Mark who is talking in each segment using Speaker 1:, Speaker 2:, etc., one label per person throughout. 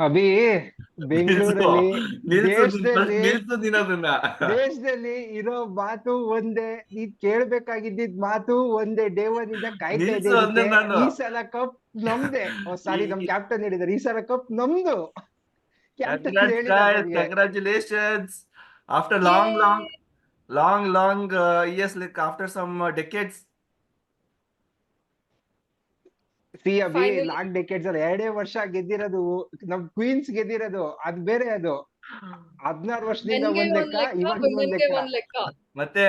Speaker 1: ಅಭಿ,
Speaker 2: ನಿಲ್ಸು
Speaker 1: ಬೆಂಗಳೂರಲ್ಲಿ
Speaker 2: ನಿಲ್ಸು ಫಸ್ಟ್
Speaker 1: ದೇಶದಲ್ಲಿ
Speaker 2: ನಿಲ್ಸು ನೀನ್ ಅದನ್ನ.
Speaker 1: ದೇಶದಲ್ಲಿ ಇರೋ ಮಾತು ಒಂದೇ, ನೀನ್ ಕೇಳ್ಬೇಕಾಗಿದ್ದಿದ್ ಮಾತು ಒಂದೇ. ಡೇ ಒನ್ ಇಂದ ಕಾಯ್ತಾ ಇದೆ
Speaker 2: ನಿಲ್ಸು ಅಂದೆ
Speaker 1: ಇದಕ್ಕೆ.
Speaker 2: ನಾನು.
Speaker 1: ಈ ಸಲ ಕಪ್ ನಮ್ದೆ. ಓ ಸಾರಿ, ನಮ್
Speaker 2: ಈ
Speaker 1: ಕ್ಯಾಪ್ಟನ್ ಹೇಳಿದಾರೆ ಈ ಸಲ ಕಪ್ ನಮ್ದು. ಕ್ಯಾಪ್ಟನ್
Speaker 2: congrats
Speaker 1: ಹೇಳಿದಾರೆ
Speaker 2: guys,
Speaker 1: ನಮ್ಗೆ.
Speaker 2: congratulations. After long, long,
Speaker 3: Yay!
Speaker 2: long years, like after some decades.
Speaker 1: C Abhi,
Speaker 3: Finally.
Speaker 1: Long decades ಅಲ್ಲಿ 2 ವರ್ಷ ಗೆದ್ದಿರೋದು ನಮ್ ಕ್ವೀನ್ಸ್ ಗೆದ್ದಿರೋದು, ಅದ್ ಬೇರೆ. ಅದು 16 ವರ್ಷದಿಂದ
Speaker 3: ಮೆನ್ಗೆ
Speaker 1: ಒಂದ್
Speaker 3: ಒಂದ್
Speaker 1: ಲೆಕ್ಕ,
Speaker 3: ಲೆಕ್ಕ,
Speaker 1: ಇವಾಗಿನ ಒಂದ್
Speaker 3: ವಿಮೆನ್ಗೆ
Speaker 1: ಲೆಕ್ಕ.
Speaker 3: ಒಂದ್ ಲೆಕ್ಕ.
Speaker 2: ಮತ್ತೆ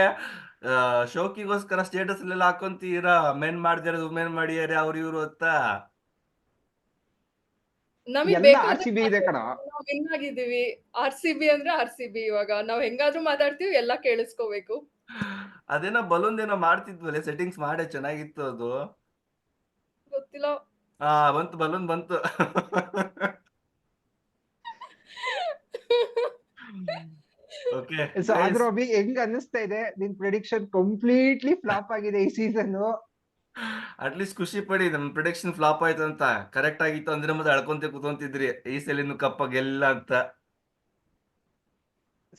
Speaker 2: ಶೋಕಿಗೋಸ್ಕರ ಸ್ಟೇಟಸ್ ಅಲ್ಲೆಲ್ಲ ಹಾಕೊಂತೀರಾ, ಮೆನ್ ಮಾಡ್ದಿರೋದು ವುಮೆನ್ ಮಾಡಿದಾರೆ ಅವ್ರು ಇವ್ರು ಅಂತ.
Speaker 3: ನಮಿಗ್
Speaker 1: ಎಲ್ಲ ಆರ್ ಸಿ
Speaker 3: ಬೇಕಾದಕ್
Speaker 1: ಬಿ ಇದೆ ಕಣ.
Speaker 3: ನಾವ್ ವಿನ್ ಆಗಿದೀವಿ. RCB ಅಂದ್ರೆ RCB. ಇವಾಗ ನಾವ್ ಹೆಂಗಾದ್ರೂ ಮಾತಾಡ್ತೀವಿ, ಎಲ್ಲಾ ಕೇಳಿಸ್ಕೋಬೇಕು.
Speaker 2: ಅದೇನೋ ಬಲೂನ್ ಏನೋ ಮಾಡ್ತಿದ್ವಲ್ಲ, ಸೆಟ್ಟಿಂಗ್ಸ್ ಮಾಡೇ ಚೆನ್ನಾಗಿತ್ತು ಅದು.
Speaker 3: ಗೊತ್ತಿಲ್ಲ.
Speaker 2: ಹಾ, ಬಂತು ಬಲೂನ್ ಬಂತು. ಓಕೆ
Speaker 1: ಸೊ
Speaker 2: ಗೈಸ್,
Speaker 1: ಆದ್ರೂ ಅಭಿ, ಹೆಂಗ್ ಅನ್ನಿಸ್ತಾ ಇದೆ ನಿನ್ ಪ್ರಿಡಿಕ್ಷನ್ ಕಂಪ್ಲೀಟ್ಲಿ ಫ್ಲಾಪ್ ಆಗಿದೆ ಈ ಸೀಸನ್?
Speaker 2: ಅಟ್ಲೀಸ್ಟ್ ಖುಷಿ ಪಡಿ, ನಮ್ ಪ್ರಿಡಿಕ್ಷನ್ ಫ್ಲಾಪ್ ಆಯ್ತು ಅಂತ. ಕರೆಕ್ಟ್ ಆಗಿತ್ತು ಅಂದ್ರೆ ಮತ್ತೆ ಅಳ್ಕೊಂತ ಕೂತಂತಿದ್ರಿ ಈ ಸಲಿನ ಕಪ್ಪ ಗೆಲ್ಲ ಅಂತ.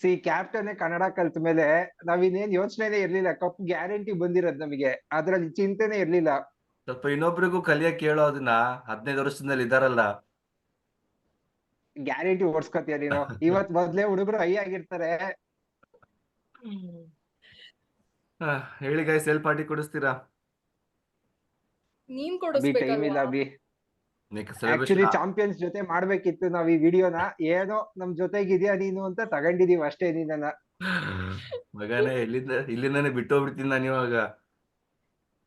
Speaker 1: ಸಿ, ಕ್ಯಾಪ್ಟನ್ ಕನ್ನಡ ಕಲ್ತ ಮೇಲೆ ನಾವಿನ್ನೇನ್ ಯೋಚನೆನೇ ಇರ್ಲಿಲ್ಲ, ಕಪ್ ಗ್ಯಾರಂಟಿ ಬಂದಿರೋದ್ ನಮಗೆ. ಅದ್ರಲ್ಲಿ ಚಿಂತೆನೆ ಇರ್ಲಿಲ್ಲ.
Speaker 2: ಸ್ವಲ್ಪ ಇನ್ನೊಬ್ರಿಗೂ ಕಲಿಯಕ್ ಹೇಳೋ ಅದನ್ನ, 15 ವರ್ಷದಲ್ಲಿ ಇದಾರಲ್ಲ.
Speaker 1: ಗ್ಯಾರಂಟಿ ಓಡ್ಸ್ಕೊತೀಯ ನೀನು. ಇವತ್ ಮೊದ್ಲೇ ಹುಡುಗರು ಹೈ ಆಗಿರ್ತಾರೆ.
Speaker 2: ಹೇಳಿ ಗೈಸ್, ಎಲ್ ಪಾರ್ಟಿ ಕೊಡಿಸ್ತೀರಾ?
Speaker 3: ನೀನ್
Speaker 1: ಅಭಿ ಟೈಮ್ ಇಲ್ಲ
Speaker 3: ಕೊಡಿಸ್ಬೇಕಲ್ವಾ?
Speaker 1: ಅಭಿ. Actually
Speaker 2: celebration.
Speaker 1: ಚಾಂಪಿಯನ್ಸ್ ಜೊತೆ ಮಾಡ್ಬೇಕಿತ್ತು ನಾವ್ ಈ ವಿಡಿಯೋನ. ಏನೋ ನಮ್ ಜೊತೆಗಿದ್ಯಾ ನೀನು ಅಂತ ತಗೊಂಡಿದೀವಿ ಅಷ್ಟೇ ನಿನ್ನ.
Speaker 2: ಮಗನೇ, ಇಲ್ಲಿಂದಾನೆ ಬಿಟ್ಟು ಹೋಗ್ಬಿಡ್ತೀನಿ ನಾನು ಇವಾಗ.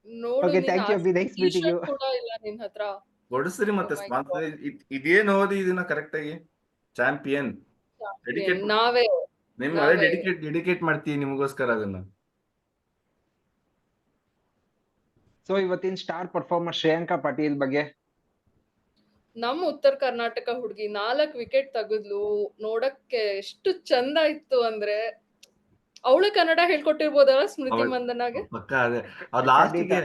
Speaker 3: ನೋಡು,
Speaker 1: ಓಕೆ,
Speaker 3: ನೀನ್
Speaker 1: ಥ್ಯಾಂಕ್ ಯು ಅಭಿ, ನೆಕ್ಸ್ಟ್
Speaker 3: ಟಿ
Speaker 1: ಮೀಟಿಂಗ್.
Speaker 3: ಶರ್ಟ್ ಕೂಡ ಇಲ್ಲ ನಿನ್ ಹತ್ರ.
Speaker 2: ಕೊಡಿಸ್ರಿ
Speaker 3: Oh
Speaker 2: ಮತ್ತೆ
Speaker 3: my
Speaker 2: ಸ್ಪಾನ್ಸರ್.
Speaker 3: God.
Speaker 2: ಇದೇನು ಓದಿ ಇದನ್ನ ಕರೆಕ್ಟ್ ಆಗಿ. Champion
Speaker 3: Champion.
Speaker 2: ಡೆಡಿಕೇಟ್,
Speaker 3: ನಾವೇ
Speaker 2: ನಿಮ್ ಅದೇ
Speaker 3: ನಾವೇ
Speaker 2: ಡೆಡಿಕೇಟ್ ಮಾಡ್ತೀನಿ ನಿಮಗೋಸ್ಕರ ಅದನ್ನ.
Speaker 1: ಸೊ ಇವತ್ತಿನ ಸ್ಟಾರ್ ಪರ್ಫಾರ್ಮರ್ ಶ್ರೇಯಾಂಕಾ ಪಾಟೀಲ್ ಬಗ್ಗೆ.
Speaker 3: ನಮ್ ಉತ್ತರ ಕರ್ನಾಟಕ ಹುಡುಗಿ 4 ವಿಕೆಟ್ ತೆಗೆದ್ಲು. ನೋಡಕ್ಕೆ ಎಷ್ಟು ಚಂದ ಇತ್ತು ಅಂದ್ರೆ, ಅವಳು ಕನ್ನಡ ಹೇಳ್ಕೊಟ್ಟಿರ್ಬೋದಲ್ಲ ಸ್ಮೃತಿ
Speaker 2: ಅವಳ್
Speaker 3: ಮಂದನಾಗೆ.
Speaker 2: ಪಕ್ಕ ಅದೇ. ಆ
Speaker 1: ಖಂಡಿತ.
Speaker 2: ಲಾಸ್ಟಿಗೆ,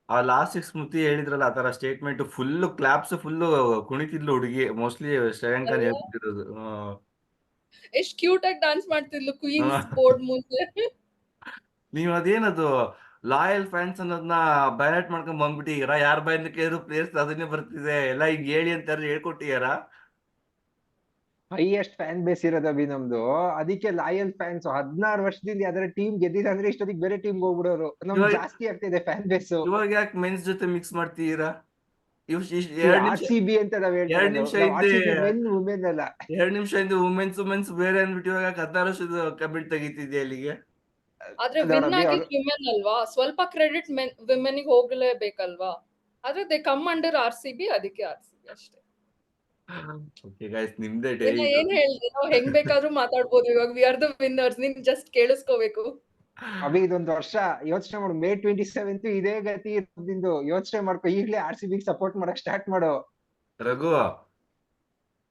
Speaker 2: ಆ ಲಾಸ್ಟಿಗೆ ಸ್ಮೃತಿ ಹೇಳಿದ್ರಲ್ಲ ಆ ತರ ಸ್ಟೇಟ್ಮೆಂಟ್, ಫುಲ್ ಕ್ಲಾಪ್ಸ್, ಫುಲ್ ಕುಣಿತಿದ್ಲು ಹುಡುಗಿ. ಮೋಸ್ಟ್ಲಿ ಶ್ರೇಯಾಂಕನ್
Speaker 3: ಅಲ್ವಾ?
Speaker 2: ಹೇಳ್ಬಿಟ್ಟಿರೋದು.
Speaker 3: ಎಷ್ಟ್ ಕ್ಯೂಟ್ ಆಗಿ ಡಾನ್ಸ್ ಮಾಡ್ತಿದ್ಲು ಕ್ವೀನ್ಸ್
Speaker 2: ಹ್ಮ್.
Speaker 3: ಬೋರ್ಡ್ ಮುಂದೆ.
Speaker 2: ನೀವ್ ಅದೇನದು ಲಾಯಲ್ ಫ್ಯಾನ್ಸ್ ಅನ್ನೋದನ್ನ ಬಯಲಾಟ್ ಮಾಡ್ಕೊಂಡ್ ಬಂದ್ಬಿಟ್ಟಿದ್ದೀರಾ. ಯಾರ ಬಾಯಿಂದ ಕೇಳಿದ್ರು ಪ್ಲೇಯರ್ಸ್ ಅದನ್ನೇ ಬರ್ತಿದೆ ಎಲ್ಲ, ಈಗ ಹೇಳಿ ಅಂತ ಹೇಳ್ಕೊಟ್ಟಿದಾರ.
Speaker 1: ಹೈಯೆಸ್ಟ್ ಫ್ಯಾನ್ ಬೇಸ್ ಇರೋದು ಅಭಿ ನಮ್ದು. ಅದಕ್ಕೆ ಲಾಯಲ್ ಫ್ಯಾನ್ಸ್. 16 ವರ್ಷದಿಂದ ಯಾವ್ದಾರ ಟೀಮ್ ಗೆದ್ದಿಲ್ಲ ಅಂದ್ರೆ ಇಷ್ಟೊತ್ತಿಗೆ ಬೇರೆ ಟೀಮ್ ಹೋಗ್ಬಿಡೋರು. ನಮ್ದು
Speaker 2: ಇವಾಗ
Speaker 1: ಜಾಸ್ತಿ ಆಗ್ತಿದೆ ಫ್ಯಾನ್ ಬೇಸ್.
Speaker 2: ಇವಾಗ ಯಾಕೆ ಮೆನ್ಸ್ ಜೊತೆ ಮಿಕ್ಸ್ ಮಾಡ್ತೀರಾ? ಇವ್
Speaker 1: ಸಿ,
Speaker 2: 2 ನಿಮಿಷ,
Speaker 1: ಆರ್ ಸಿ ಬಿ ಅಂತ ನಾವ್ ಹೇಳ್ತಾ
Speaker 2: ಎರಡ್
Speaker 1: ಇರೋದು.
Speaker 2: ನಿಮಿಷ
Speaker 1: ನಾವ್ ಆರ್
Speaker 2: ಹಿಂದೆ
Speaker 1: ಸಿ ಬಿ ಮೆನ್ ವುಮೆನ್ ಅಲ್ಲ.
Speaker 2: 2 ನಿಮಿಷ ಹಿಂದೆ ವುಮೆನ್ಸ್ ಬೇರೆ ಅಂದ್ಬಿಟ್ಟು ಇವಾಗ 16 ವರ್ಷದ ಕಮೆಂಟ್ ತೆಗಿತಿದ್ಯಾ ಅಲ್ಲಿಗೆ.
Speaker 3: ಆದ್ರೆ
Speaker 1: ನೋಡ್
Speaker 3: ವಿನ್
Speaker 1: ಅಭಿ,
Speaker 3: ಆಗಿದ್ ವಿಮೆನ್ ಅಲ್ವಾ, ಸ್ವಲ್ಪ ಕ್ರೆಡಿಟ್ ವಿಮೆನ್ ಹೋಗ್ಲೇಬೇಕಲ್ವಾ. ಆದ್ರೆ ದೇ ಕಮ್ ಅಂಡರ್ RCB, ಅದಕ್ಕೆ RCB ಅಷ್ಟೇ.
Speaker 2: ಓಕೆ ಗೈಸ್, ನಿಮ್ದೇ ಡೇ
Speaker 3: ಇದನ್ನ
Speaker 2: ಇದು.
Speaker 3: ಏನ್ ಹೇಳ್ದೆ, ನಾವ್ ಹೆಂಗ್ ಬೇಕಾದ್ರೂ ಮಾತಾಡ್ಬೋದು ಇವಾಗ. We are the winners. ನೀನ್ ಜಸ್ಟ್ ಕೇಳಿಸ್ಕೋಬೇಕು.
Speaker 1: ಅಭಿ ಇದೊಂದು ವರ್ಷ ಯೋಚನೆ ಮಾಡು. May 27 ಇದೇ ಗತಿ ಇರೋದ್ರಿಂದು ಯೋಚನೆ ಮಾಡ್ಕೊ. ಈಗ್ಲೇ ಆರ್ ಸಿ ಬಿ ಸಪೋರ್ಟ್ ಮಾಡಕ್ ಸ್ಟಾರ್ಟ್ ಮಾಡು.
Speaker 2: ರಘು,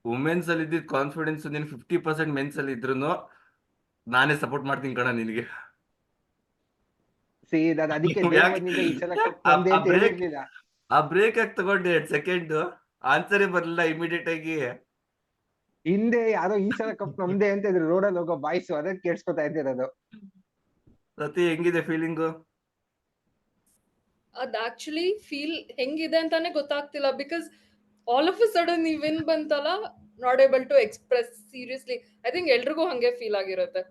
Speaker 2: ವುಮೆನ್ಸ್ ಅಲ್ಲಿ ಇದ್ದಿದ್ ಕಾನ್ಫಿಡೆನ್ಸ್ ನೀನ್ 50% ಮೆನ್ಸ್ ಅಲ್ಲಿ ಇದ್ರು ನಾನೇ ಸಪೋರ್ಟ್ ಮಾಡ್ತೀನಿ ಕಣ ನಿನಗೆ.
Speaker 1: ಸಿ, ನಾನು ಅದಕ್ಕೆ ಡೇ
Speaker 2: ಯಾಕೆ
Speaker 1: ಒನ್ ಇಂದ ಈ ಸಲ ಕಪ್
Speaker 2: ಆ
Speaker 1: ನಮ್ದೆ ಅಂತ
Speaker 2: ಬ್ರೇಕ್
Speaker 1: ಹೇಳಿರ್ಲಿಲ್ಲ.
Speaker 2: ಆ ಬ್ರೇಕ್ ಯಾಕೆ ತಗೊಂಡೆ 2 ಸೆಕೆಂಡ್? ಆನ್ಸರೇ ಬರ್ಲಿಲ್ಲ ಇಮಿಡಿಯೇಟ್ ಆಗಿ.
Speaker 1: ಹಿಂದೆ ಯಾರೋ ಈ ಸಲ ಕಪ್ ನಮ್ದೆ ಅಂತ ಇದ್ರು, ರೋಡಲ್ಲಿ ಹೋಗೋ ಬಾಯ್ಸ್. ಅದಕ್ಕೆ ಕೇಳಿಸ್ಕೊತಾ ಇದ್ದಿರೋದು.
Speaker 2: ಸತಿ ಹೆಂಗಿದೆ ಫೀಲಿಂಗು?
Speaker 3: ಅದ್ ಆಕ್ಚುಲಿ ಫೀಲ್ ಹೆಂಗಿದೆ ಅಂತಾನೆ ಗೊತ್ತಾಗ್ತಿಲ್ಲ. Because all of a sudden ಈ ವಿನ್ ಬಂತಲ್ಲ, not able to express. Seriously I think ಎಲ್ರಿಗೂ ಹಂಗೆ ಫೀಲ್ ಆಗಿರುತ್ತೆ.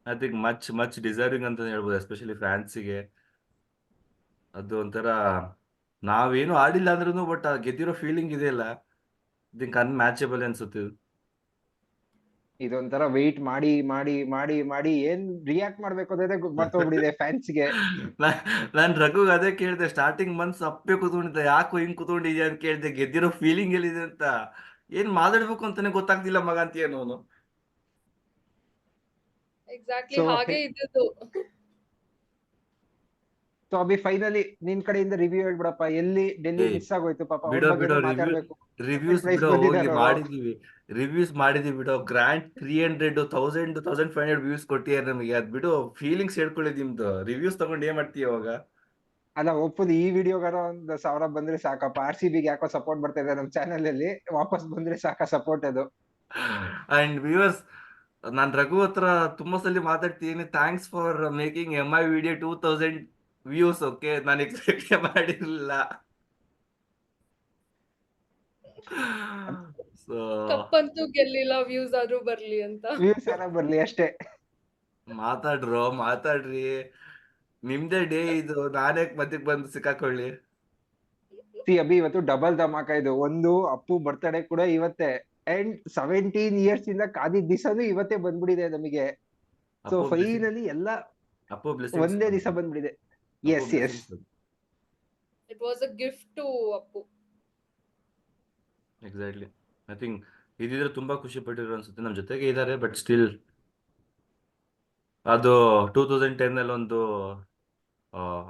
Speaker 2: ಐ ಥಿಂಕ್ ಮಚ್ ಡಿಸರ್ವಿಂಗ್ ಅಂತ ಹೇಳ್ಬೋದು, ಎಸ್ಪೆಷಲಿ ಫ್ಯಾನ್ಸಿಗೆ. ಅದು ಒಂಥರ, ನಾವೇನು ಆಡಿಲ್ಲ ಅಂದ್ರೂ ಬಟ್ ಗೆದ್ದಿರೋ ಫೀಲಿಂಗ್ ಇದೆಯಲ್ಲ, ಐ ಥಿಂಕ್ ಅನ್ಮ್ಯಾಚಬಲ್ ಅನ್ಸುತ್ತೆ ಇದು.
Speaker 1: ಇದೊಂಥರ ವೆಯ್ಟ್ ಮಾಡಿ ಮಾಡಿ ಮಾಡಿ ಮಾಡಿ ಏನ್ ರಿಯಾಕ್ಟ್ ಮಾಡ್ಬೇಕು ಅನ್ನೋದೇ ಮರ್ತೋಗ್ಬಿಟ್ಟಿದೆ ಫ್ಯಾನ್ಸ್ಗೆ.
Speaker 2: ನಾನ್ ರಘುಗ್ ಅದೇ ಕೇಳಿದೆ, ಸ್ಟಾರ್ಟಿಂಗ್ ಮನ್ಸ್ ಅಪ್ಪೆ ಕೂತ್ಕೊಂಡಿದ್ದೆ, ಯಾಕೋ ಹಿಂಗ್ ಕೂತ್ಕೊಂಡಿದ್ಯಾ ಅಂತ ಕೇಳಿದೆ. ಗೆದ್ದಿರೋ ಫೀಲಿಂಗ್ ಎಲ್ಲಿದೆ ಅಂತ, ಏನ್ ಮಾತಾಡ್ಬೇಕು ಅಂತಾನೆ ಗೊತ್ತಾಗ್ತಿಲ್ಲ ಮಗ ಅಂತೀಯೇನು ಅವನು.
Speaker 3: ಎಕ್ಸಾಕ್ಟ್ಲಿ
Speaker 1: ಸೊ
Speaker 3: ಹಾಗೆ ಇದ್ದದ್ದು.
Speaker 1: ಸೊ ಅಭಿ, ಫೈನಲಿ ನಿನ್ ಕಡೆಯಿಂದ ರಿವ್ಯೂ ಹೇಳ್ಬಿಡಪ್ಪ. ಎಲ್ಲಿ ಡೆಲ್ಲಿ
Speaker 2: ಏ
Speaker 1: ಮಿಸ್ ಆಗೋಯ್ತು ಪಾಪ, ಅವ್ರ
Speaker 2: ಬಿಡೋ ಬಿಡೋ
Speaker 1: ಬಗ್ಗೆನೂ
Speaker 2: ರಿವ್ಯೂ,
Speaker 1: ಮಾತಾಡ್ಬೇಕು. ಸೆಕೆಂಡ್
Speaker 2: ರಿವ್ಯೂಸ್
Speaker 1: ಪ್ರೈಸ್
Speaker 2: ಬಿಡೋ, ಹೋಗ್ಲಿ
Speaker 1: ಬಂದಿದ್ದಾರೆ ಅವರು.
Speaker 2: ಮಾಡಿದೀವಿ. ಬಿಡೋ. ಗ್ರ್ಯಾಂಡ್ 300 1500 ವ್ಯೂಸ್ ಕೊಟ್ಟಿದ್ದಾರೆ ನಮಗೆ. ಅದ್ ಬಿಡು, ಫೀಲಿಂಗ್ಸ್ ಹೇಳ್ಕೊಳ್ಳಿ ನಿಮ್ದು. ರಿವ್ಯೂಸ್ ತಗೊಂಡು ಏನ್ ಮಾಡ್ತೀಯ ಅವಾಗ?
Speaker 1: ಅಲ್ಲ ಒಪ್ಪುದು, ಈ ವಿಡಿಯೋಗಾರ ಒಂದ್ 1000 ಬಂದ್ರೆ ಸಾಕಪ್ಪ. RCB ಗೆ ಯಾಕೋ ಸಪೋರ್ಟ್ ಬರ್ತಾ ಇದೆ ನಮ್ ಚಾನೆಲ್ ಅಲ್ಲಿ, ವಾಪಸ್ ಬಂದ್ರೆ ಸಾಕ ಸಪೋರ್ಟ್ ಅದು.
Speaker 2: ಅಂಡ್ ವ್ಯೂವರ್ಸ್, ನಾನ್ ರಘು ಹತ್ರ ತುಂಬಾ ಸಲ ಮಾತಾಡ್ತೀನಿ, thanks for making MI video 2000 views. Okay, ನಾನು ಎಕ್ಸ್ಪೆಕ್ಟ್ ಮಾಡಿರಲಿಲ್ಲ. ಸೊ
Speaker 3: ಕಪ್ ಅಂತೂ ಗೆಲ್ಲಿಲ್ಲ, ವ್ಯೂಸ್ ಆದ್ರೂ ಬರ್ಲಿ ಅಂತ.
Speaker 1: ವ್ಯೂಸ್ ಯಾರ ಬರ್ಲಿ ಅಷ್ಟೇ.
Speaker 2: ಮಾತಾಡ್ರಿ, ನಿಮ್ದೇ ಡೇ ಇದು, ನಾನೇ ಮಧ್ಯಕ್ಕೆ ಬಂದು ಸಿಕ್ಕಾಕೊಳ್ಳಿ.
Speaker 1: ಅಭಿ ಇವತ್ತು ಡಬಲ್ ಧಮಾಕ ಇದು. ಒಂದು ಅಪ್ಪು ಬರ್ತಡೇ ಕೂಡ ಇವತ್ತೇ, ಅಂಡ್ 17 ಇಯರ್ಸ್ ಇಂದ ಕಾದಿದ್ ದಿವಸನು ಇವತ್ತೇ ಬಂದ್ಬಿಟ್ಟಿದೆ ನಮಗೆ. ಸೊ ಫೈನಲಿ ಎಲ್ಲ
Speaker 2: ಅಪ್ಪು ಬ್ಲೆಸ್ಸಿಂಗ್ಸ್
Speaker 1: ಒಂದೇ ದಿವಸ ಬಂದ್ಬಿಟ್ಟಿದೆ. Yes yes,
Speaker 3: it was a gift to Appu.
Speaker 2: Exactly. I think ಇದಿದ್ರೆ ತುಂಬಾ ಖುಷಿ ಪಟ್ಟಿರೋ ಅನ್ಸುತ್ತೆ. ನಮ್ಮ ಜೊತೆಗೆ ಇದ್ದಾರೆ, ಬಟ್ ಸ್ಟಿಲ್ ಅದು 2010 ಅಲ್ಲಿ ಒಂದು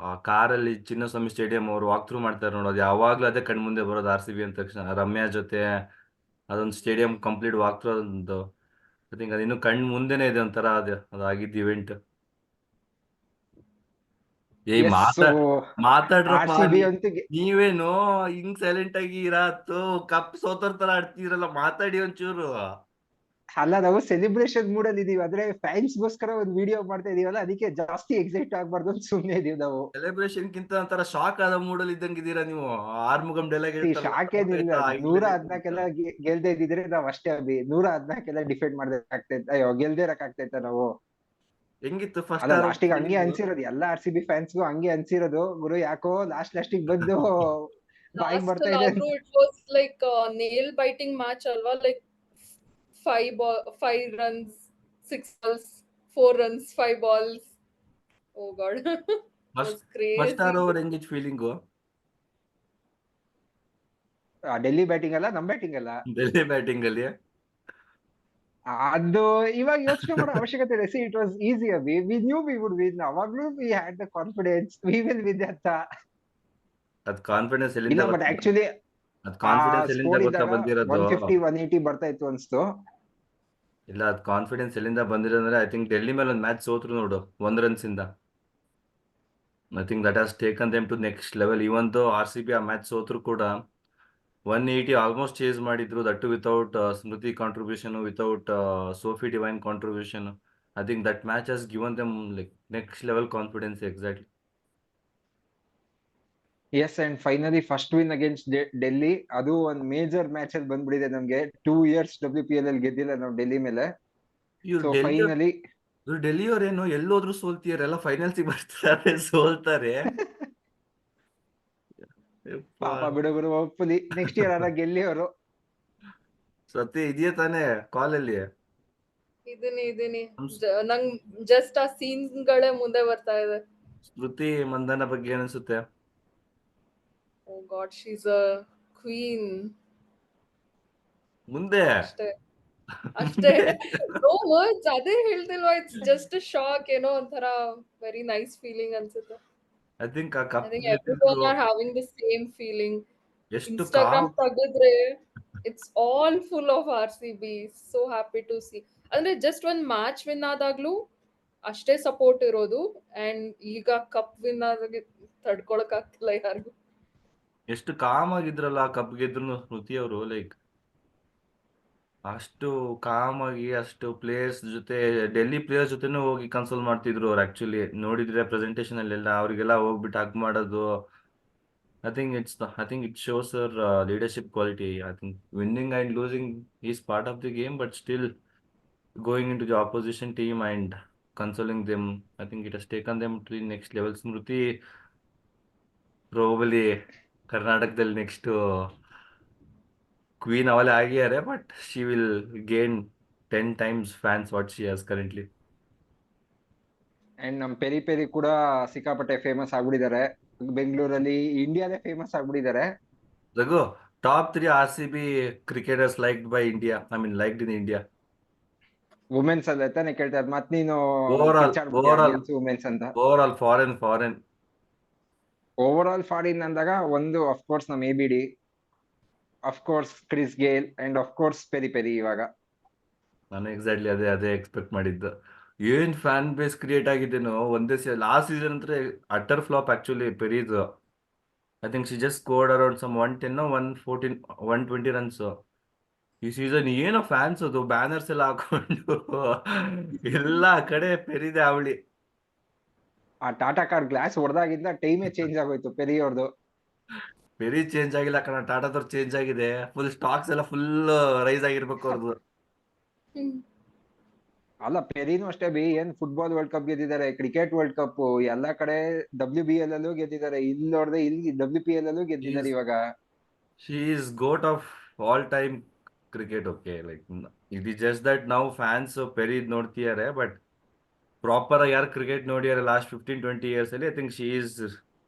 Speaker 2: ಆ ಕಾರಲ್ಲಿ ಚಿನ್ನಸ್ವಾಮಿ ಸ್ಟೇಡಿಯಂ ಅವರು ವಾಕ್ ಥ್ರೂ ಮಾಡ್ತಾರೆ ನೋಡೋದು, ಯಾವಾಗ್ಲೂ ಅದೇ ಕಣ್ ಮುಂದೆ ಬರೋದು. RCB ಅಂದ ತಕ್ಷಣ ರಮ್ಯಾ ಜೊತೆ ಅದೊಂದು ಸ್ಟೇಡಿಯಂ ಕಂಪ್ಲೀಟ್ ವಾಕ್ ಥ್ರೂ ಒಂದು, ಐ ಥಿಂಕ್ ಅದಿನ್ನು ಕಣ್ ಮುಂದೆನೆ ಇದೆ ಒಂಥರ ಅದಾಗಿದ್ದ ಇವೆಂಟ್. ಏಯ್ ಮಾತಾಡ್ರಪ್ಪ,
Speaker 1: RCB ಅಂತೂ
Speaker 2: ನೀವೇನು ಹಿಂಗ್ ಸೈಲೆಂಟ್ ಆಗಿ ಇರಾತು, ಕಪ್ ಸೋತೋರ್ ತರ ಆಡ್ತೀರಲ್ಲ, ಮಾತಾಡಿ ಒಂಚೂರು.
Speaker 1: ಅಲ್ಲ, ನಾವು ಸೆಲೆಬ್ರೇಷನ್ ಮೂಡ್ ಅಲ್ಲಿ ಇದೀವಿ, ಆದ್ರೆ ಫ್ಯಾನ್ಸ್ ಗೋಸ್ಕರ ಒಂದು ವಿಡಿಯೋ ಮಾಡ್ತಾ ಇದೀವಲ್ಲ, ಅದಕ್ಕೆ ಜಾಸ್ತಿ ಎಕ್ಸೈಟ್ ಆಗ್ಬಾರ್ದು ಅಂತ ಸುಮ್ನೆ ಇದೀವಿ ನಾವು.
Speaker 2: ಸೆಲೆಬ್ರೇಷನ್ ಕಿಂತ ಒಂಥರ ಶಾಕ್ ಆದ ಮೂಡಲ್ಲಿ ಇದ್ದಂಗಿದ್ದೀರಾ ನೀವು. ಆರ್ಮುಗಂ ಡೈಲಾಗ್
Speaker 1: ಶಾಕ್ ಏನಿಲ್ಲ, 114 ಗೆಲ್ದೇ ಇದ್ದಿದ್ರೆ ನಾವ್ ಅಷ್ಟೇ ಅಭಿ. 114 ಡಿಫೆಂಡ್ ಮಾಡ್ಬೇಕಾಗ್ತೈತೆ, ಅಯ್ಯೋ ಗೆಲ್ದೇ ಇರಕ್ಕಾಗ್ತೈತ ನಾವು.
Speaker 2: ಹೆಂಗಿತ್ತು ಫಸ್ಟ್
Speaker 1: ಅಲ್ಲ, ಲಾಸ್ಟಿಗೆ ಹಂಗೆ ಅನ್ಸಿರೋದು, ಎಲ್ಲ RCB ಫ್ಯಾನ್ಸ್ಗೂ ಹಂಗೆ ಅನ್ಸಿರೋದು ಗುರು. ಯಾಕೋ ಲಾಸ್ಟಿಗೆ ಬಂದು ಬಾಯಿಗೆ ಬರ್ತಾ ಇದೆ.
Speaker 3: It was like nail biting match ಅಲ್ವಾ, like 5 runs, 6 balls, 4 runs, 5 balls. Oh god.
Speaker 2: First over ಹೆಂಗಿತ್ತು ಫೀಲಿಂಗು?
Speaker 1: ಡೆಲ್ಲಿ ಬ್ಯಾಟಿಂಗ್ ಅಲ್ಲ, ನಮ್ ಬ್ಯಾಟಿಂಗ್ ಅಲ್ಲ,
Speaker 2: ಡೆಲ್ಲಿ ಬ್ಯಾಟಿಂಗ್ ಅಲ್ಲಿ
Speaker 1: ಅದು ಇವಾಗ ಯೋಚನೆ ಮಾಡೋ ಅವಶ್ಯಕತೆ ಇದೆ. See, it was easy Abhi. We knew we would win. ಅವಾಗ್ಲೂ we had the confidence, we will win ಅಂತ.
Speaker 2: ಅದ್ ಕಾನ್ಫಿಡೆನ್ಸ್ ಎಲ್ಲಿಂದ
Speaker 1: ಇಲ್ಲ, ಬಟ್ ಆಕ್ಚುಲಿ
Speaker 2: ಬಂದಿರೋದು?
Speaker 1: 150 180 ಬರ್ತಾ ಇತ್ತು ಅನ್ಸ್ತು.
Speaker 2: ಇಲ್ಲ, ಅದ್ ಕಾನ್ಫಿಡೆನ್ಸ್ ಎಲ್ಲಿಂದ ಬಂದಿರೋದು ಅಂದ್ರೆ, ಐ ಥಿಂಕ್ ಡೆಲ್ಲಿ ಮೇಲೆ ಒಂದು ಮ್ಯಾಚ್ ಸೋತ್ರು ನೋಡು 1 runs ಇಂದ. I think that has taken them to next level. Even though RCB ಆ ಮ್ಯಾಚ್ ಸೋತ್ರು ಕೂಡ 180 ಆಲ್ಮೋಸ್ಟ್ ಚೇಸ್ ಮಾಡಿದ್ರು, that without Smriti contribution, without Sophie Devine contribution. I think that match has given them like next level confidence. Exactly.
Speaker 1: Yes, and finally first win against Delhi. ಅದು ಒಂದು major match ಅಲ್ಲಿ ಬಂದ್ಬಿಟ್ಟಿದೆ ನಮ್ಗೆ. 2 years WPL ಅಲ್ಲಿ ಗೆದ್ದಿಲ್ಲ ನಾವು ಡೆಲ್ಲಿ ಮೇಲೆ. So finally
Speaker 2: Delhi ಅವ್ರೇನು ಎಲ್ಲೋದ್ರು ಸೋಲ್ತಿಯಾರೆ, ಎಲ್ಲ ಫೈನಲ್ಸ್ ಬರ್ತಾರೆ, ಸೋಲ್ತಾರೆ.
Speaker 1: ಪಾಪ ಬಿಡು ಹೋಪ್ಫುಲಿ ನೆಕ್ಸ್ಟ್ ಇಯರ್ ಆದ ಗೆಲ್ಲಿ ಅವರು.
Speaker 2: ಸತ್ಯ ಇದೆಯಾ ತಾನೇ ಕಾಲಲ್ಲಿ?
Speaker 3: ಇದೀನಿ ನಂಗ್ ಜಸ್ಟ್ ಆ ಸೀನ್ಸ್ ಗಳೇ ಮುಂದೆ ಬರ್ತಾ ಇದೆ.
Speaker 2: ಸ್ಮೃತಿ ಮಂದನ ಬಗ್ಗೆ ಏನಿಸುತ್ತೆ?
Speaker 3: Oh God, she is a queen.
Speaker 2: ಮುಂದೆ
Speaker 3: ಅಷ್ಟೇ, ನೋ ವರ್ಡ್ಸ್. ಅದೇ ಹೇಳ್ತಿಲ್ವಾ, ಇಟ್ಸ್ ಜಸ್ಟ್ ಅ ಶಾಕ್. ಏನೋ ಒಂಥರ ವೆರಿ ನೈಸ್ ಫೀಲಿಂಗ್ ಅನ್ಸುತ್ತೆ.
Speaker 2: ಐ ಥಿಂಕ್ ಆ
Speaker 3: I
Speaker 2: cup
Speaker 3: think everyone are having the same feeling.
Speaker 2: ಎಷ್ಟು
Speaker 3: Instagram ತೆಗೆದ್ರೆ it's all full of RCB. So happy to see. ಅಂದ್ರೆ ಜಸ್ಟ್ ಒಂದ್ ಮ್ಯಾಚ್ ವಿನ್ ಆದಾಗ್ಲೂ ಅಷ್ಟೇ ಸಪೋರ್ಟ್ ಇರೋದು, ಅಂಡ್ ಈಗ ಕಪ್ ವಿನ್ ಆದಾಗ ತಡ್ಕೊಳಕ್ ಆಗ್ತಿಲ್ಲ ಯಾರಿಗೂ.
Speaker 2: ಎಷ್ಟು ಕಾಮ್ ಆಗಿದ್ರಲ್ಲ ಆ ಕಪ್ ಗೆದ್ರು ಸ್ಮೃತಿ ಅವರು. ಲೈಕ್ ಅಷ್ಟು ಕಾಮ್ ಆಗಿ, ಅಷ್ಟು ಪ್ಲೇಯರ್ಸ್ ಜೊತೆ, ಡೆಲ್ಲಿ ಪ್ಲೇಯರ್ಸ್ ಜೊತೆನೂ ಹೋಗಿ ಕನ್ಸೋಲ್ ಮಾಡ್ತಿದ್ರು ಅವ್ರು. ಆಕ್ಚುಲಿ ನೋಡಿದ್ರೆ ಪ್ರೆಸೆಂಟೇಷನ್ ಅಲ್ಲೆಲ್ಲ ಅವ್ರಿಗೆಲ್ಲ ಹೋಗ್ಬಿಟ್ಟು ಹಗ್ ಮಾಡೋದು. I think it shows her leadership quality. I think winning and losing is part of the game, but still going into the opposition team and consoling them, I think it has taken them to the next level. Smriti probably ಕರ್ನಾಟಕದಲ್ಲಿ next queen ಅವಲೇ ಆಗಿದ್ದಾರೆ, but she will gain 10 times fans what she has currently.
Speaker 1: And ನಮ್ Perry ಕೂಡ ಸಿಕ್ಕಾಪಟ್ಟೆ famous ಆಗ್ಬಿಟ್ಟಿದ್ದಾರೆ ಬೆಂಗಳೂರಲ್ಲಿ, ಇಂಡಿಯಾದೇ famous ಆಗ್ಬಿಟ್ಟಿದ್ದಾರೆ.
Speaker 2: Raghu, top 3 RCB cricketers liked by India, I mean liked in India.
Speaker 1: Women's ಅಲ್ಲ ತಾನೇ ಕೇಳ್ತಾ ಇರೋದು, ಮತ್ ನೀನು ವುಮೆನ್ಸ್ ಅಂತ.
Speaker 2: Over foreign
Speaker 1: over all foreign ಅಂದಾಗ ಒಂದು ಆಫ್ ಕೋರ್ಸ್ ನಮ್ ABD, of course Chris Gayle, and of course Perry. ಇವಾಗ
Speaker 2: ನಾನು ಎಕ್ಸಾಕ್ಟ್ಲಿ ಅದೇ ಎಕ್ಸ್ಪೆಕ್ಟ್ ಮಾಡಿದ್ದು. ಏನ್ ಫ್ಯಾನ್ ಬೇಸ್ ಕ್ರಿಯೇಟ್ ಆಗಿದ್ದೇನೋ ಒಂದೇ ಲಾಸ್ಟ್ ಸೀಸನ್ ಅಂದ್ರೆ ಅಟರ್ ಫ್ಲಾಪ್ ಆಕ್ಚುಲಿ ಪೆರಿದು. I think she just scored around some 110 114 120 runs. ಈ ಸೀಸನ್ ಏನೋ ಫ್ಯಾನ್ಸ್ ಅದು ಬ್ಯಾನರ್ಸ್ ಎಲ್ಲ ಹಾಕೊಂಡು ಎಲ್ಲಾ ಕಡೆ ಪೆರಿದೆ ಅವಳಿ.
Speaker 1: ಆ ಟಾಟಾ ಕಾರ್ ಗ್ಲಾಸ್ ಹೊಡೆದಾಗಿಂದ ಟೈಮೇ ಚೇಂಜ್ ಆಗೋಯ್ತು ಪೆರಿ ಅವ್ರದ್ದು.
Speaker 2: ಪೆರಿ ಚೇಂಜ್ ಆಗಿಲ್ಲ ಕಣ, ಟಾಟಾದವ್ರು ಚೇಂಜ್ ಆಗಿದೆ. ಫುಲ್ ಸ್ಟಾಕ್ಸ್ ಎಲ್ಲ ಫುಲ್ ರೈಸ್ ಆಗಿರ್ಬೇಕು ಅವ್ರದ್ದು.
Speaker 1: ಅಲ್ಲ ಪೆರಿನೂ ಅಷ್ಟೇ ಬಿ, ಏನ್ ಫುಟ್ಬಾಲ್ ವರ್ಲ್ಡ್ ಕಪ್ ಗೆದ್ದಿದ್ದಾರೆ, ಕ್ರಿಕೆಟ್ ವರ್ಲ್ಡ್ ಕಪ್ ಎಲ್ಲಾ ಕಡೆ WBL ಅಲ್ಲೂ ಗೆದ್ದಿದ್ದಾರೆ, ಇಲ್ಲಿ ನೋಡ್ದೆ ಇಲ್ಲಿ WPL ಅಲ್ಲೂ ಗೆದ್ದಿದ್ದಾರೆ ಇವಾಗ.
Speaker 2: She is GOAT of all time cricket. Okay, like it is just that ನಾವು ಫ್ಯಾನ್ಸ್ ಪೆರಿ ನೋಡ್ತಿದ್ದಾರೆ, ಬಟ್ ಪ್ರಾಪರ್ ಯಾರು ಕ್ರಿಕೆಟ್ ನೋಡಿದಾರೆ ಲಾಸ್ಟ್ 15-20 years ಅಲ್ಲಿ, I think she is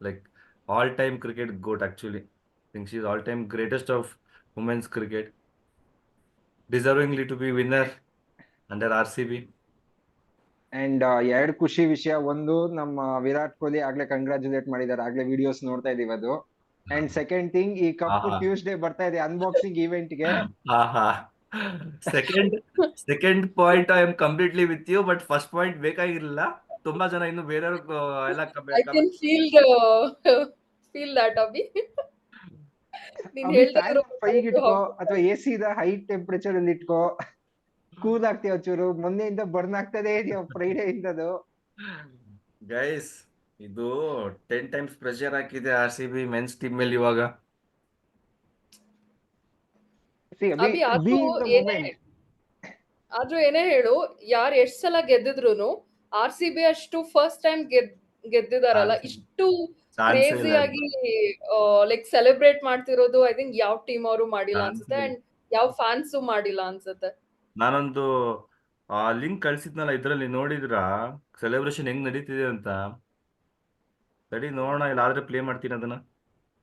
Speaker 2: like all time cricket GOAT actually. I think she is all time greatest of women's cricket, deservingly to be winner under RCB.
Speaker 1: And ಎರಡು ಖುಷಿ ವಿಷಯ, ಒಂದು ನಮ್ಮ ವಿರಾಟ್ ಕೊಹ್ಲಿ ಆಗ್ಲೇ congratulate ಮಾಡಿದ್ದಾರೆ, ಆಗ್ಲೇ ವಿಡಿಯೋಸ್ ನೋಡ್ತಾ ಇದೀವಿ ಅದು. ಅಂಡ್ ಸೆಕೆಂಡ್ ಥಿಂಗ್, ಈ ಕಪ್
Speaker 2: ಆಹಾ.
Speaker 1: ಟ್ಯೂಸ್ಡೇ ಬರ್ತಾ ಇದೆ ಅನ್ಬಾಕ್ಸಿಂಗ್ ಇವೆಂಟ್ ಗೆ.
Speaker 2: Second point I am completely with you, but first point ಬೇಕಾಗಿರ್ಲಿಲ್ಲ. ತುಂಬಾ ಜನ ಇನ್ನು ಬೇರೆಯವ್ರು ಎಲ್ಲ
Speaker 3: I can feel that, Abhi. ನೀನ್ ಹೇಳ್ತಾ ಇರೋ
Speaker 1: ಇಟ್ಕೋ ಅಥವಾ AC ಹೈ ಟೆಂಪರೇಚರ್ ಅಲ್ಲಿ ಇಟ್ಕೋ, ಕೂಲ್ ಆಗ್ತೀವಿ ಒಂಚೂರು. ಮೊನ್ನೆಯಿಂದ ಬರ್ನ್ ಆಗ್ತದೆ ಇದೆಯಾ ಫ್ರೈಡೇ ಇಂದದು.
Speaker 2: ಗೈಸ್, ಇದು 10 times ಪ್ರೆಷರ್ ಹಾಕಿದೆ RCB ಮೆನ್ಸ್ ಟೀಮ್ ಮೇಲೆ ಇವಾಗ.
Speaker 3: ಅಭಿ ಆದ್ರೂ ಏನೇ ಹೇಳು, ಯಾರು ಎಷ್ಟ್ ಸಲ ಗೆದ್ದಿದ್ರು RCB ಅಷ್ಟು ಫಸ್ಟ್ ಟೈಮ್ ಗೆದ್ದಿದಾರಲ್ಲ, ಇಷ್ಟು ಕ್ರೇಜಿ ಆಗಿ ಲೈಕ್ ಸೆಲೆಬ್ರೇಟ್ ಮಾಡ್ತಿರೋದು ಐ ಥಿಂಕ್ ಯಾವ ಟೀಮ್ ಅವರು ಮಾಡಿಲ್ಲ ಅನ್ಸುತ್ತೆ, ಅಂಡ್ ಯಾವ ಫ್ಯಾನ್ಸ್ ಮಾಡಿಲ್ಲ ಅನ್ಸುತ್ತೆ.
Speaker 2: ನಾನೊಂದು ಲಿಂಕ್ ಕಳ್ಸಿದ್ನಲ್ಲ, ಇದ್ರಲ್ಲಿ ನೋಡಿದ್ರ ಸೆಲೆಬ್ರೇಷನ್ ಹೆಂಗ್ ನಡೀತಿದೆ ಅಂತ. ಸರಿ ನೋಡೋಣ, ಇಲ್ಲಾದ್ರೆ ಪ್ಲೇ ಮಾಡ್ತೀನಿ ಅದನ್ನ,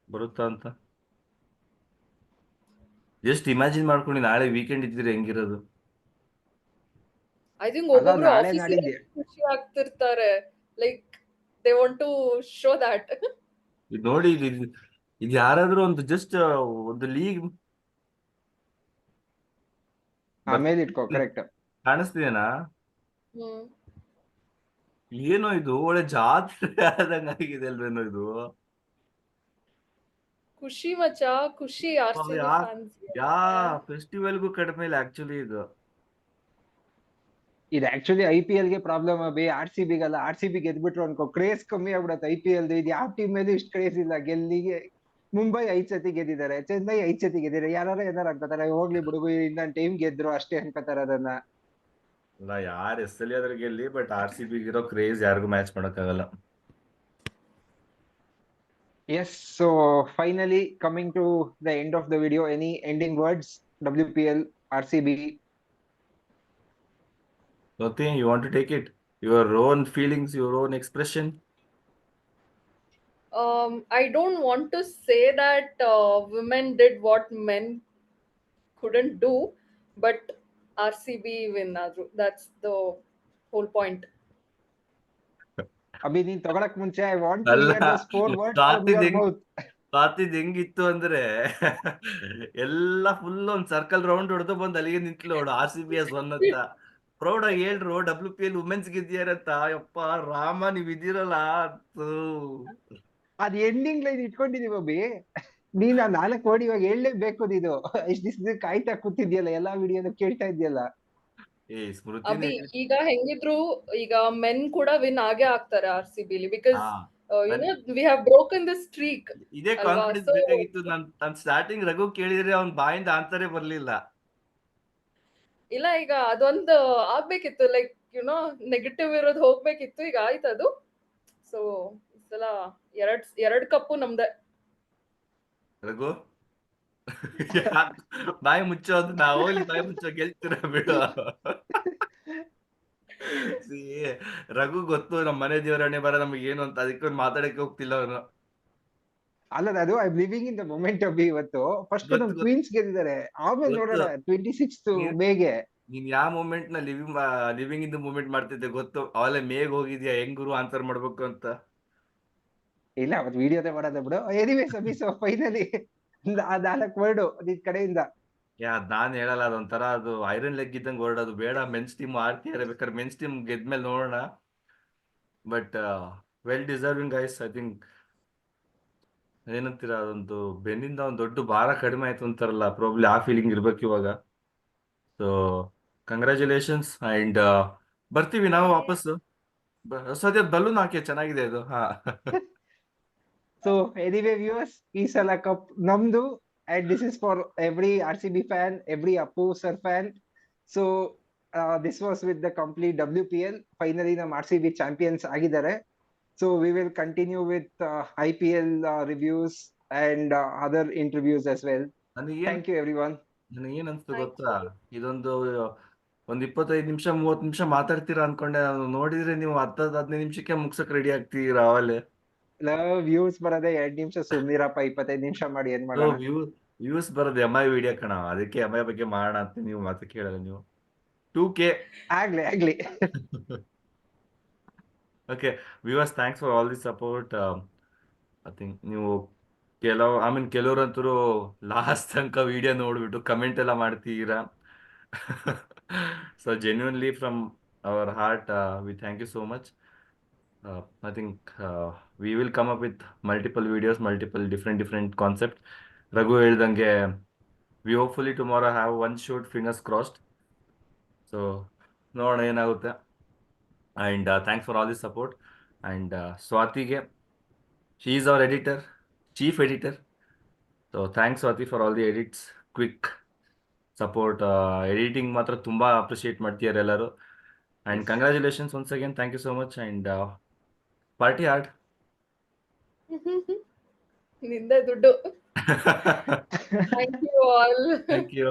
Speaker 2: ಬರುತ್ತಾ ಅಂತ. ಜಸ್ಟ್ ಇಮ್ಯಾಜಿನ್ ಮಾಡ್ಕೊಂಡು ನಾಳೆ ವೀಕೆಂಡ್ ಇದ್ದಿದ್ರೆ ಹೆಂಗಿರೋದು.
Speaker 3: ಐ ಥಿಂಕ್ ಒಬ್ಬೊಬ್ರು ಆಫೀಸ್ ಖುಷಿ ಆಗ್ತಿರ್ತಾರೆ, like they want to show that.
Speaker 2: ಇದು ನೋಡಿ, ಇದು ಯಾರಾದ್ರೂ ಒಂದು ಜಸ್ಟ್ ಒಂದು ಲೀಗ್
Speaker 1: ಆಮೇಲೆ ಇಟ್ಕೋ, ಕರೆಕ್ಟ್
Speaker 2: ಕಾಣಿಸ್ತಿದೇನಾ? ಏನೋ ಇದು ಒಳ್ಳೆ ಜಾತ್ರೆ ಆದಂಗ ಆಗಿದೆ ಅಲ್ವೇನೋ ಇದು.
Speaker 3: ಖುಷಿ ಮಚ್ಚ, ಖುಷಿ RCB ಫ್ಯಾನ್ಸ್.
Speaker 2: ಫೆಸ್ಟಿವಲ್ಗೂ ಕಡಿಮೆ ಇಲ್ಲ ಆಕ್ಚುಲಿ ಇದು.
Speaker 1: ಇದು ಆಕ್ಚುಲಿ IPL ಗೆ ಪ್ರಾಬ್ಲಮ್ ಅಭಿ, RCB ಗಲ್ಲ. RCB ಗೆದ್ಬಿಟ್ರು ಅನ್ಕೋ ಕ್ರೇಜ್ ಕಮ್ಮಿ ಆಗ್ಬಿಡತ್ತೆ IPL. ಇದು ಯಾವ ಟೀಮ್ ಮೇಲೂ ಇಷ್ಟು ಕ್ರೇಜ್ ಇಲ್ಲ. ಗೆಲ್ಲಿಗೆ ಮುಂಬೈ 5 ಸತಿ ಗೆದ್ದಿದ್ದಾರೆ, ಚೆನ್ನೈ 5 ಸತಿ ಗೆದ್ದಿದ್ದಾರೆ. ಏನಾರು ಅನ್ಕೋತಾರೆ, ಹೋಗ್ಲಿ ಬಿಡುಗು ಇನ್ನೊಂದ್ ಟೈಮ್ ಗೆದ್ರು ಅಷ್ಟೇ ಅನ್ಕೋತಾರೆ ಅದನ್ನ.
Speaker 2: ಅಲ್ಲ, ಯಾರು ಎಲ್ಲಿ ಆದ್ರೂ ಗೆಲ್ಲಿ, ಬಟ್ RCB ಇರೋ ಕ್ರೇಜ್ ಯಾರಿಗೂ ಮ್ಯಾಚ್ ಮಾಡಕ್ಕಾಗಲ್ಲ.
Speaker 1: Yes, so finally coming to the end of the video, any ending words? WPL, RCB.
Speaker 2: Nothing, you want to take it? Your own feelings, your own expression?
Speaker 3: I don't want to say that women did what men couldn't do, but RCB win adru. That's the whole point.
Speaker 1: Abhi ನೀನ್ ತಗೊಳಕ್ ಮುಂಚೆ I want to hear those 4 words from your mouth.
Speaker 2: ತಾತಿದ್ ಹೆಂಗಿತ್ತು ಅಂದ್ರೆ ಎಲ್ಲ full ಒಂದ್ circle round ಹೊಡೆದು ಬಂದ್ ಅಲ್ಲಿಗೆ ನಿಂತ್ಲು ನೋಡು, RCB as one ಅಂತ. ಪ್ರೌಡ್ ಆಗಿ ಹೇಳ್ರು WPL ವುಮೆನ್ಸ್ ಗೆದ್ದಿಯಾರಂತ. ಯಪ್ಪ ರಾಮ, ನೀವ್ ಇದ್ದೀರಲ್ಲ.
Speaker 1: ಅದ್ ಎಂಡಿಂಗ್ ಲೈನ್ ಇಟ್ಕೊಂಡಿದೀವಿ ಅಭಿ. ನೀನ್ 4 ವರ್ಡ್ ಇವಾಗ ಹೇಳಲೇಬೇಕು ನೀನು. ಇಷ್ಟ ದಿವಸ ಕಾಯ್ತಾ ಕೂತಿದ್ಯಲ್ಲ, ಎಲ್ಲಾ ವಿಡಿಯೋನು ಕೇಳ್ತಾ ಇದ್ಯಲ್ಲ.
Speaker 3: ಅಭಿ ಈಗ ಹೆಂಗಿದ್ರು ಈಗ ಮೆನ್ ಕೂಡ ವಿನ್ ಆಗೇ ಆಗ್ತಾರೆ RCB ಲಿ, because you know we have broken the streak.
Speaker 2: ಇದೇ ಕಾನ್ಫಿಡೆನ್ಸ್ ಬೇಕಾಗಿತ್ತು. ನಾನು ಸ್ಟಾರ್ಟಿಂಗ್ ರಘು ಕೇಳಿದ್ರೆ ಅವ್ನ್ ಬಾಯಿಂದ ಆನ್ಸರೇ ಬರ್ಲಿಲ್ಲ.
Speaker 3: ಇಲ್ಲ, ಈಗ ಅದೊಂದು ಆಗ್ಬೇಕಿತ್ತು, ಲೈಕ್ ಯುನೋ ನೆಗೆಟಿವ್ ಇರೋದು ಹೋಗ್ಬೇಕಿತ್ತು. ಈಗ ಆಯ್ತು ಅದು. ಸೊ ಈ ಸಲ ಎರಡ್ ಕಪ್ಪು ನಮ್ದೆ.
Speaker 2: ರಘು ಬಾಯಿ ಮುಚ್ಚೋದು, ನಾವು ಹೋಗ್ಲಿ ಬಾಯಿ ಮುಚ್ಚೋ, ಗೆಲ್ತೀರ ಬಿಡು. ರಘು ಗೊತ್ತು ನಮ್ಮ ಮನೆ ದೇವರಣೆ ಬರ ನಮಗೆ ಏನು ಅಂತ, ಅದಕ್ಕೆ ಮಾತಾಡಕ್ಕೆ ಹೋಗ್ತಿಲ್ಲ ಅವನು.
Speaker 1: ಅಲ್ಲ, ಅದು I am living in the moment Abhi. ಇವತ್ತು ಫಸ್ಟ್ ನಮ್ ಕ್ವೀನ್ಸ್ ಗೆದ್ದಿದ್ದಾರೆ, ಆಮೇಲೆ ನೋಡೋಣ 26th ಮೇಗೆ.
Speaker 2: ನೀನ್ ಯಾವ ಮೂಮೆಂಟ್ ನ ಲಿವಿಂಗ್ ಇನ್ ದ ಮೂಮೆಂಟ್ ಮಾಡ್ತಿದ್ದೆ ಗೊತ್ತು? ಅವಳೆ ಮೇಗ್ ಹೋಗಿದ್ಯಾ ಹೆಂಗ್ ಗುರು ಆನ್ಸರ್ ಮಾಡ್ಬೇಕು ಅಂತ.
Speaker 1: ಇಲ್ಲ, ಅವತ್ತು ವಿಡಿಯೋದೇ ಮಾಡೋದ ಬಿಡು. Anyways Abhi, so finally 4 word ನಿನ್ ಕಡೆಯಿಂದ.
Speaker 2: ನಾನ್ ಹೇಳಲ್ಲ, ಅದೊಂಥರ ಅದು ಐರನ್ ಲೆಗ್ ಇದ್ದಂಗೆ ಹೊರಡೋದು. ಬೇಡ, ಮೆನ್ಸ್ ಟೀಮ್ ಆಡ್ತಿದಾರೆ, ಬೇಕಾದ್ರೆ ಮೆನ್ಸ್ ಟೀಮ್ ಗೆದ್ಮೇಲೆ ನೋಡೋಣ. But well deserving guys. I think ಏನಂತೀರಾ, ಅದೊಂದು ಬೆನ್ನಿಂದ ಒಂದು ದೊಡ್ಡ ಭಾರ ಕಡಿಮೆ ಆಯ್ತು ಅಂತಾರಲ್ಲ, ಪ್ರಾಬ್ಲಿ ಆ ಫೀಲಿಂಗ್ ಇರ್ಬೇಕು ಇವಾಗ. ಸೊ ಕಂಗ್ರ್ಯಾಚುಲೇಷನ್ಸ್ ಅಂಡ್ ಬರ್ತೀವಿ ನಾವು ವಾಪಸ್ಸು. ಸದ್ಯ ಬಲೂನ್ ಹಾಕಿ, ಚೆನ್ನಾಗಿದೆ ಅದು. ಹಾ.
Speaker 1: ಸೊ ಎನಿವೇ ವ್ಯೂವರ್ಸ್, ಈ ಸಲ ಕಪ್ ನಮ್ದು, and this is for every RCB fan, every Appu sir fan. So this was with the complete WPL. Finally ನಮ್ಮ RCB ಚಾಂಪಿಯನ್ಸ್ ಆಗಿದ್ದಾರೆ. So we will continue with IPL reviews and other interviews as well.
Speaker 2: ನನಗೇನ್
Speaker 1: thank you everyone.
Speaker 2: ನನಗೇನ್ ಅನ್ಸ್ತು
Speaker 3: Thank
Speaker 2: ಗೊತ್ತಾ,
Speaker 3: you.
Speaker 2: ಇದೊಂದು ಒಂದ್ 25 ನಿಮಿಷ 30 ನಿಮಿಷ ಮಾತಾಡ್ತೀರಾ ಅನ್ಕೊಂಡೆ. ನಾನು ನೋಡಿದ್ರೆ ನೀವು 10-15 ನಿಮಿಷಕ್ಕೆ ಮುಗ್ಸಕ್ ರೆಡಿ ಆಗ್ತೀರಾ ಅವಲೇ.
Speaker 1: ವ್ಯೂಸ್ ಬರೋದೇ 2 ನಿಮಿಷ, ಸುಮ್ನಿರಪ್ಪ. 25 ನಿಮಿಷ ಮಾಡಿ ಏನ್ ಮಾಡೋಣ.
Speaker 2: ವ್ಯೂಸ್ ಬರೋದು MI ವಿಡಿಯೋ ಕಣ, ಅದಕ್ಕೆ MI ಬಗ್ಗೆ ಮಾಡೋಣ ಅಂತ ನೀವು ಮಾತು ಕೇಳಲ್ಲ ನೀವು. 2K.
Speaker 1: ಆಗ್ಲಿ.
Speaker 2: Okay viewers, thanks for all the support. I think ನೀವು ಕೆಲವ್ರಂತರೂ ಲಾಸ್ಟ್ ತನಕ ವಿಡಿಯೋ ನೋಡ್ಬಿಟ್ಟು ಕಮೆಂಟ್ ಎಲ್ಲ ಮಾಡ್ತೀರಾ. So genuinely from our heart, we thank you so much. I think we will come up with multiple videos, multiple different concepts. Raghu ಹೇಳ್ದಂಗೆ, we hopefully tomorrow have one shoot, fingers crossed. So ನೋಡೋಣ ಏನಾಗುತ್ತೆ. And thanks for all the support. And Swatiಗೆ, she is our editor, chief editor. So thanks Swati for all the edits, quick support. Editing ಮಾತ್ರ ತುಂಬಾ appreciate ಮಾಡ್ತೀರಾ ಎಲ್ಲರೂ. And congratulations once again, thank you so much. And party hard.
Speaker 3: ನಿಂದೆ ದುಡ್ಡು. Thank you all.
Speaker 2: Thank you.